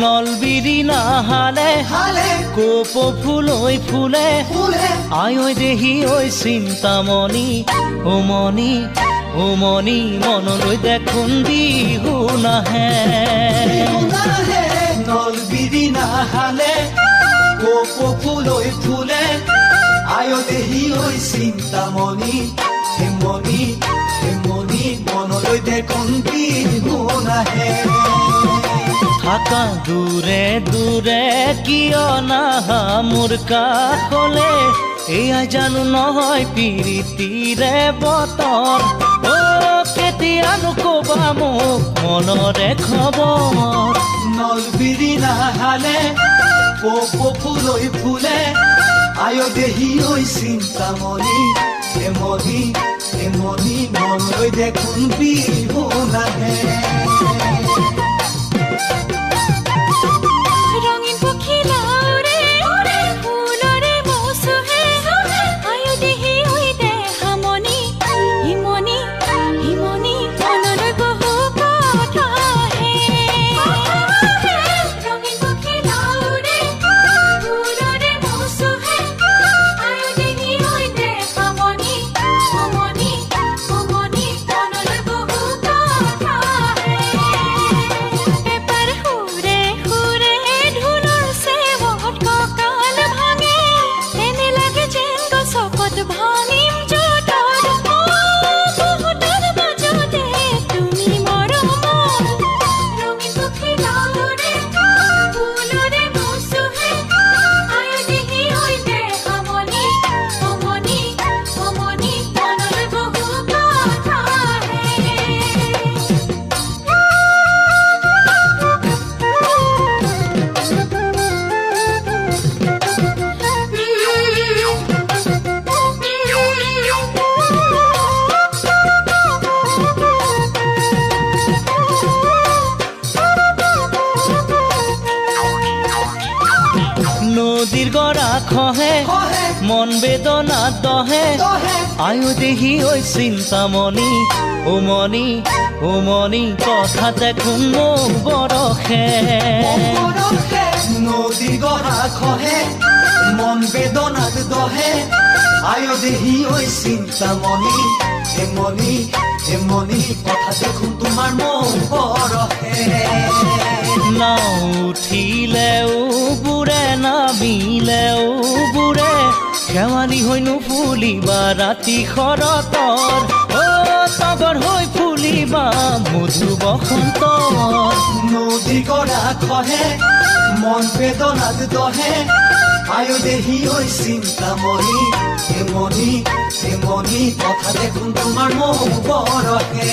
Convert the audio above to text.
নল বিৰিনা হালে কোপ ফুলই ফুলে আয় দেহি ঐ চিন্তামণি ওমনি ওমনি মনলৈ দেখোন বিহু নাহে নল বিৰিনা হালে কোপ ফুলই ফুলে আয় দেহি ঐ চিন্তামণি হেমনি হেমনি মনলৈ দেখোন বিহু নাহে থাকা দূৰে দূৰে কিয় নাহা মোৰ কাষলে এয়া জানো নহয় প্ৰীতিৰে বতৰ কেতিয়ানো কবা মোক মনৰে খবৰ নল বিৰিনা হালে কোপ ফুলই ফুলে আয় দেহি ঐ চিন্তামণি হেমনি হেমনি মনলৈ দেখোন বিহু নাহে নদীৰ গৰা খহে মন বেদনা দহে আয়ো দেহি ঐ চিন্তামণি ওমনি ওমনি কথা দেখোন মোক বৰষে নদীৰ গৰা খহে মন বেদনাত দহে আয় দেহি ঐ চিন্তামণি হেমনি হেমনি কথা দেখোন তোমাৰ মোক বৰষে নাও উঠিলেও বুৰে নামিলেও বুৰে শেৱালি হৈনো ফুলিবা ৰাতি শৰতৰ তগৰ হৈ ফুলিবা মধু বসন্তৰ নদী গৰা খহে মন বেদনাত দহে আয় দেহি ঐ চিন্তামণি হেমনি হেমনি কথা দেখোন তোমাৰ মোক বৰষে